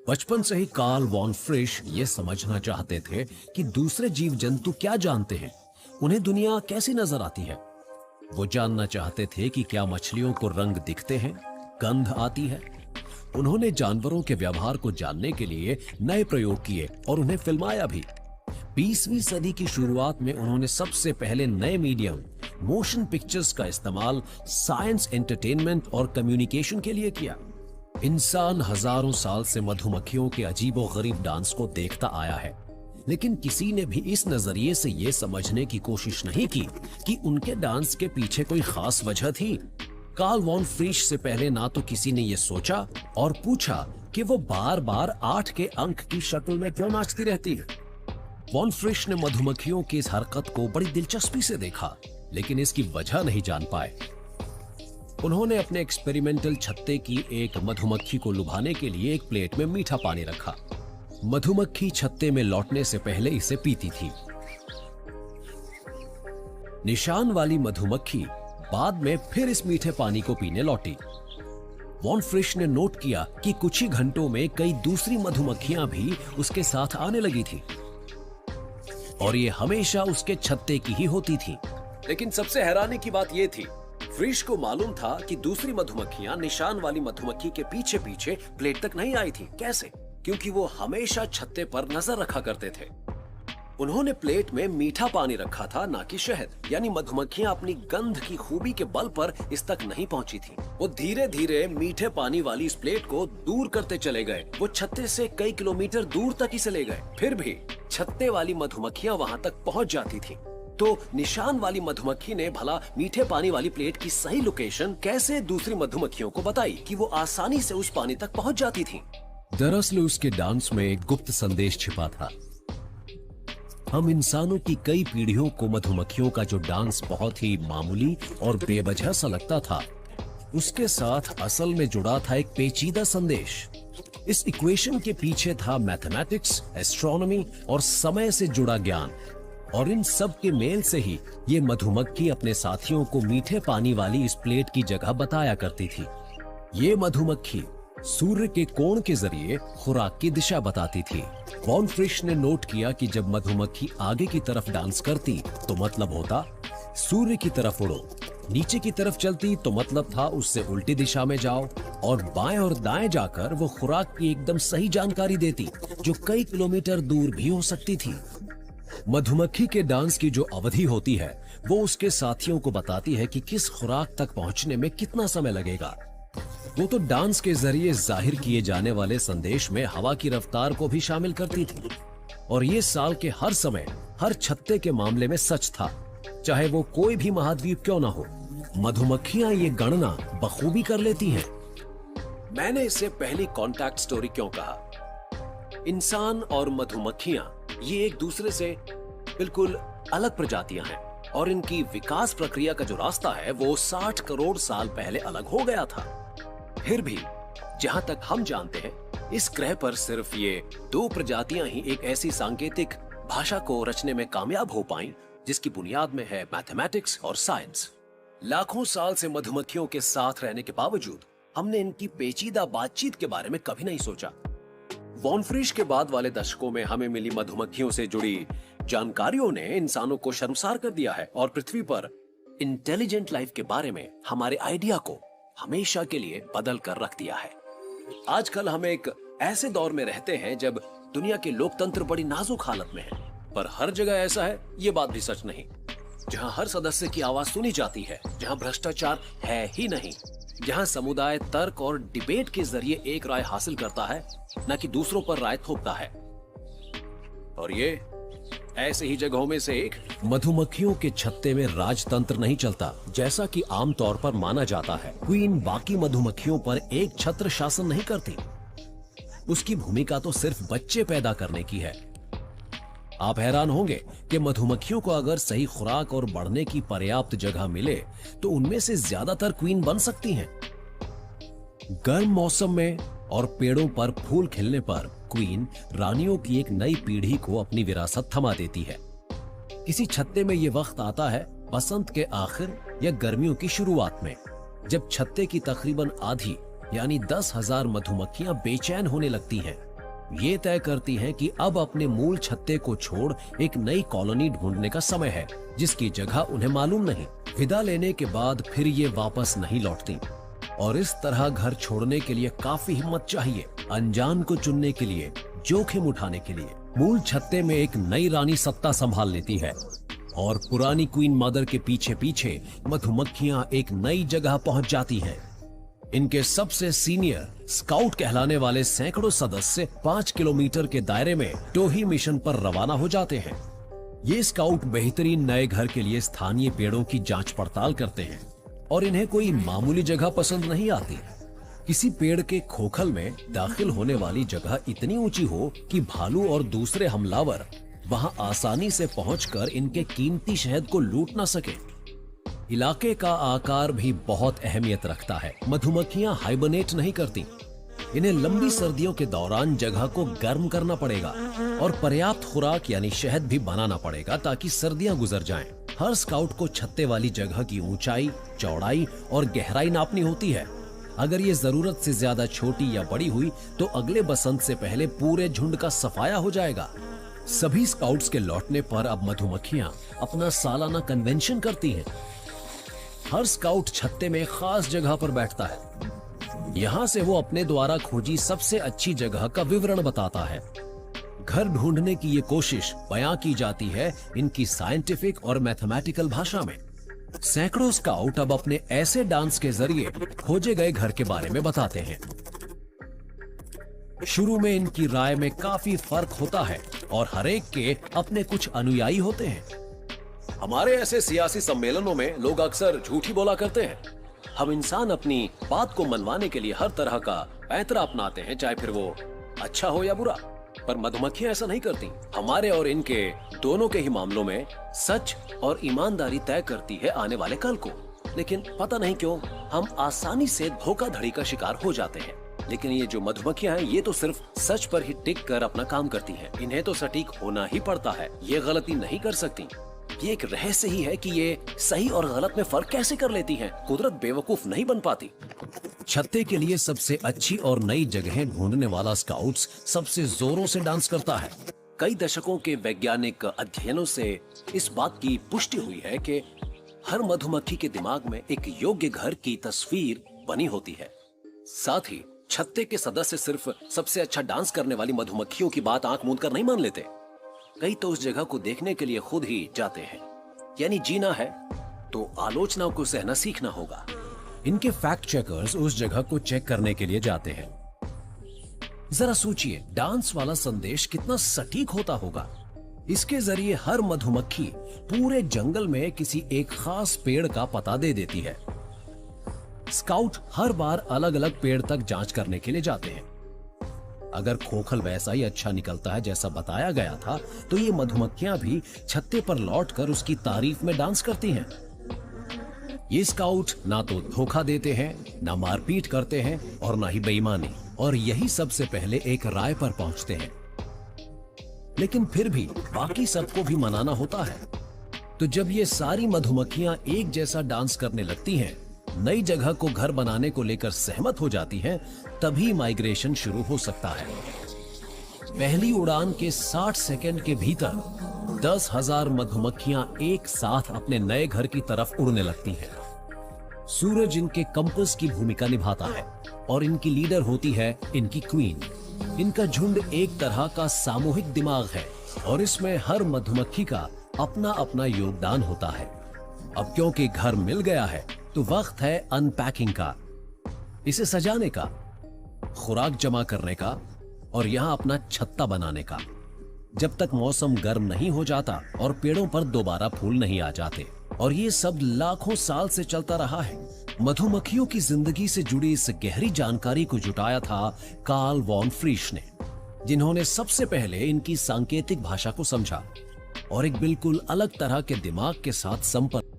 बचपन से ही Karl von फ्रिश ये समझना चाहते थे कि दूसरे जीव जंतु क्या जानते हैं, उन्हें दुनिया कैसी नजर आती है। वो जानना चाहते थे कि क्या मछलियों को रंग दिखते हैं, गंध आती है। उन्होंने जानवरों के व्यवहार को जानने के लिए नए प्रयोग किए और उन्हें फिल्माया भी। 20वीं सदी की शुरुआत में उन्होंने सबसे पहले नए मीडियम मोशन पिक्चर्स का इस्तेमाल साइंस, एंटरटेनमेंट और कम्युनिकेशन के लिए किया। इंसान हजारों साल से मधुमक्खियों के अजीबोगरीब डांस को देखता आया है, लेकिन किसी ने भी इस नजरिए से यह समझने की कोशिश नहीं की कि उनके डांस के पीछे कोई खास वजह थी। कार्ल वॉन फ्रिश से पहले ना तो किसी ने यह सोचा और पूछा कि वो बार बार 8 के अंक की शक्ल में क्यों नाचती रहती है। वॉन फ्रिश ने मधुमक्खियों की इस हरकत को बड़ी दिलचस्पी से देखा, लेकिन इसकी वजह नहीं जान पाए। उन्होंने अपने एक्सपेरिमेंटल छत्ते की एक मधुमक्खी को लुभाने के लिए एक प्लेट में मीठा पानी रखा। मधुमक्खी छत्ते में लौटने से पहले इसे पीती थी। निशान वाली मधुमक्खी बाद में फिर इस मीठे पानी को पीने लौटी। वॉन फ्रिश ने नोट किया कि कुछ ही घंटों में कई दूसरी मधुमक्खियां भी उसके साथ आने लगी थी और ये हमेशा उसके छत्ते की ही होती थी। लेकिन सबसे हैरानी की बात यह थी, फ्रिश को मालूम था कि दूसरी मधुमक्खियां निशान वाली मधुमक्खी के पीछे पीछे प्लेट तक नहीं आई थी। कैसे? क्योंकि वो हमेशा छत्ते पर नजर रखा करते थे। उन्होंने प्लेट में मीठा पानी रखा था, ना कि शहद। यानी मधुमक्खियां अपनी गंध की खूबी के बल पर इस तक नहीं पहुंची थी। वो धीरे धीरे मीठे पानी वाली इस प्लेट को दूर करते चले गए। वो छत्ते से कई किलोमीटर दूर तक ही चले गए। फिर भी छत्ते वाली मधुमक्खियां वहां तक पहुंच जाती थी। तो निशान वाली मधुमक्खी ने भला मीठे पानी वाली प्लेट की सही लोकेशन कैसे दूसरी मधुमक्खियों को बताई कि वो आसानी से उस पानी तक पहुंच जाती थी? दरअसल उसके डांस में एक गुप्त संदेश छिपा था। हम इंसानों की कई पीढ़ियों को मधुमक्खियों का जो डांस बहुत ही मामूली और बेवजह सा लगता था, उसके साथ असल में जुड़ा था एक पेचीदा संदेश। इस इक्वेशन के पीछे था मैथमेटिक्स, एस्ट्रोनॉमी और समय से जुड़ा ज्ञान। और इन सब के मेल से ही ये मधुमक्खी अपने साथियों को मीठे पानी वाली इस प्लेट की जगह बताया करती थी। ये मधुमक्खी सूर्य के कोण के जरिए खुराक की दिशा बताती थी। वॉन फ्रिश ने नोट किया कि जब मधुमक्खी आगे की तरफ डांस करती तो मतलब होता सूर्य की तरफ उड़ो, नीचे की तरफ चलती तो मतलब था उससे उल्टी दिशा में जाओ, और बाएं और दाएं जाकर वो खुराक की एकदम सही जानकारी देती जो कई किलोमीटर दूर भी हो सकती थी। मधुमक्खी के डांस की जो अवधि होती है वो उसके साथियों को बताती है कि किस खुराक तक पहुंचने में कितना समय लगेगा। वो तो डांस के जरिए जाहिर किए जाने वाले संदेश में हवा की रफ्तार को भी शामिल करती थी। और ये साल के हर समय हर छत्ते के मामले में सच था, चाहे वो कोई भी महाद्वीप क्यों ना हो। मधुमक्खियां ये गणना बखूबी कर लेती हैं। मैंने इसे पहली कॉन्टैक्ट स्टोरी क्यों कहा? इंसान और मधुमक्खियां ये एक दूसरे से बिल्कुल अलग प्रजातियां हैं और इनकी विकास प्रक्रिया का जो रास्ता है वो 60 करोड़ साल पहले अलग हो गया था। फिर भी जहां तक हम जानते हैं, इस ग्रह पर सिर्फ ये 2 प्रजातियां ही एक ऐसी सांकेतिक भाषा को रचने में कामयाब हो पाई जिसकी बुनियाद में है मैथमेटिक्स और साइंस। लाखों साल से मधुमक्खियों के साथ रहने के बावजूद हमने इनकी पेचीदा बातचीत के बारे में कभी नहीं सोचा। वॉन फ्रिश के बाद वाले दशकों में हमें मिली मधुमक्खियों से जुड़ी जानकारियों ने इंसानों को शर्मसार कर दिया है और पृथ्वी पर इंटेलिजेंट लाइफ के बारे में हमारे आइडिया को हमेशा के लिए बदल कर रख दिया है। आजकल हम एक ऐसे दौर में रहते हैं जब दुनिया के लोकतंत्र बड़ी नाजुक हालत में है, पर हर जगह ऐसा है ये बात भी सच नहीं। जहां हर सदस्य की आवाज सुनी जाती है, जहां भ्रष्टाचार है ही नहीं, जहां समुदाय तर्क और डिबेट के जरिए एक राय हासिल करता है, न कि दूसरों पर राय थोपता है। और ये ऐसे ही जगहों में से एक। मधुमक्खियों के छत्ते में राजतंत्र नहीं चलता जैसा कि आमतौर पर माना जाता है। क्वीन बाकी मधुमक्खियों पर एक छत्र शासन नहीं करती। उसकी भूमिका तो सिर्फ बच्चे पैदा करने की है। आप हैरान होंगे कि मधुमक्खियों को अगर सही खुराक और बढ़ने की पर्याप्त जगह मिले तो उनमें से ज्यादातर क्वीन बन सकती हैं। गर्म मौसम में और पेड़ों पर फूल खिलने पर क्वीन रानियों की एक नई पीढ़ी को अपनी विरासत थमा देती है। किसी छत्ते में यह वक्त आता है बसंत के आखिर या गर्मियों की शुरुआत में, जब छत्ते की तकरीबन आधी यानी 10,000 मधुमक्खियां बेचैन होने लगती हैं। ये तय करती हैं कि अब अपने मूल छत्ते को छोड़ एक नई कॉलोनी ढूंढने का समय है, जिसकी जगह उन्हें मालूम नहीं। विदा लेने के बाद फिर ये वापस नहीं लौटती और इस तरह घर छोड़ने के लिए काफी हिम्मत चाहिए, अनजान को चुनने के लिए, जोखिम उठाने के लिए। मूल छत्ते में एक नई रानी सत्ता संभाल लेती है और पुरानी क्वीन मदर के पीछे पीछे मधुमक्खियां एक नई जगह पहुंच जाती हैं। इनके सबसे सीनियर स्काउट कहलाने वाले सैकड़ों सदस्य 5 किलोमीटर के दायरे में टोही मिशन पर रवाना हो जाते हैं। ये स्काउट बेहतरीन नए घर के लिए स्थानीय पेड़ों की जांच पड़ताल करते हैं और इन्हें कोई मामूली जगह पसंद नहीं आती। किसी पेड़ के खोखल में दाखिल होने वाली जगह इतनी ऊंची हो कि भालू और दूसरे हमलावर वहां आसानी से पहुंचकर इनके कीमती शहद को लूट ना सके। इलाके का आकार भी बहुत अहमियत रखता है। मधुमक्खियां हाइबरनेट नहीं करती। इन्हें लंबी सर्दियों के दौरान जगह को गर्म करना पड़ेगा और पर्याप्त खुराक यानी शहद भी बनाना पड़ेगा ताकि सर्दियां गुजर जाएं। हर स्काउट को छत्ते वाली जगह की ऊंचाई, चौड़ाई और गहराई नापनी होती है। अगर ये जरूरत से ज्यादा छोटी या बड़ी हुई तो अगले बसंत से पहले पूरे झुंड का सफाया हो जाएगा। सभी स्काउट्स के लौटने पर अब मधुमक्खियां अपना सालाना कन्वेंशन करती हैं। हर स्काउट छत्ते में खास जगह पर बैठता है। यहाँ से वो अपने द्वारा खोजी सबसे अच्छी जगह का विवरण बताता है। घर ढूंढने की ये कोशिश बयां की जाती है इनकी साइंटिफिक और मैथमेटिकल भाषा में। सैकड़ों स्काउट अब अपने ऐसे डांस के जरिए खोजे गए घर के बारे में बताते हैं। शुरू में इनकी राय में काफी फर्क होता है और हरेक के अपने कुछ अनुयायी होते हैं। हमारे ऐसे सियासी सम्मेलनों में लोग अक्सर झूठी बोला करते हैं। हम इंसान अपनी बात को मनवाने के लिए हर तरह का पैंतरा अपनाते हैं, चाहे फिर वो अच्छा हो या बुरा। पर मधुमक्खियां ऐसा नहीं करती। हमारे और इनके दोनों के ही मामलों में सच और ईमानदारी तय करती है आने वाले कल को। लेकिन पता नहीं क्यों हम आसानी से धोखाधड़ी का शिकार हो जाते हैं। लेकिन ये जो मधुमक्खियां हैं ये तो सिर्फ सच पर ही टिक कर अपना काम करती हैं। इन्हें तो सटीक होना ही पड़ता है, ये गलती नहीं कर सकती। ये एक रहस्य ही है कि ये सही और गलत में फर्क कैसे कर लेती हैं। कुदरत बेवकूफ नहीं बन पाती। छत्ते के लिए सबसे अच्छी और नई जगहें ढूंढने वाला स्काउट्स सबसे जोरों से डांस करता है। कई दशकों के वैज्ञानिक अध्ययनों से इस बात की पुष्टि हुई है कि हर मधुमक्खी के दिमाग में एक योग्य घर की तस्वीर बनी होती है। साथ ही छत्ते के सदस्य सिर्फ सबसे अच्छा डांस करने वाली मधुमक्खियों की बात आंख मूंद कर नहीं मान लेते। कई तो उस जगह को देखने के लिए खुद ही जाते हैं। यानी जीना है तो आलोचना को सहना सीखना होगा। इनके फैक्ट चेकर्स उस जगह को चेक करने के लिए जाते हैं। जरा सोचिए, डांस वाला संदेश कितना सटीक होता होगा। इसके जरिए हर मधुमक्खी पूरे जंगल में किसी एक खास पेड़ का पता दे देती है। स्काउट हर बार अलग अलग पेड़ तक जांच करने के लिए जाते हैं। अगर खोखल वैसा ही अच्छा निकलता है जैसा बताया गया था, तो ये मधुमक्खियां भी छत्ते पर लौटकर उसकी तारीफ में डांस करती हैं। ये स्काउट ना तो धोखा देते हैं, ना मारपीट करते हैं और ना ही बेईमानी, और यही सबसे पहले एक राय पर पहुंचते हैं। लेकिन फिर भी बाकी सबको भी मनाना होता है। तो जब ये सारी मधुमक्खियां एक जैसा डांस करने लगती हैं, नई जगह को घर बनाने को लेकर सहमत हो जाती हैं, तभी माइग्रेशन शुरू हो सकता है। पहली उड़ान के 60 सेकंड के भीतर 10,000 मधुमक्खियां एक साथ अपने नए घर की तरफ उड़ने लगती हैं। सूरज इनके कंपास की भूमिका निभाता है और इनकी लीडर होती है इनकी क्वीन। इनका झुंड एक तरह का सामूहिक दिमाग है और इसमें हर मधुमक्खी का अपना अपना योगदान होता है। अब क्योंकि घर मिल गया है तो वक्त है अनपैकिंग का, इसे सजाने का, खुराक जमा करने का और यहां अपना छत्ता बनाने का, जब तक मौसम गर्म नहीं हो जाता और पेड़ों पर दोबारा फूल नहीं आ जाते। और ये सब लाखों साल से चलता रहा है। मधुमक्खियों की जिंदगी से जुड़ी इस गहरी जानकारी को जुटाया था कार्ल वॉन फ्रीश ने, जिन्होंने सबसे पहले इनकी सांकेतिक भाषा को समझा और एक बिल्कुल अलग तरह के दिमाग के साथ संपर्क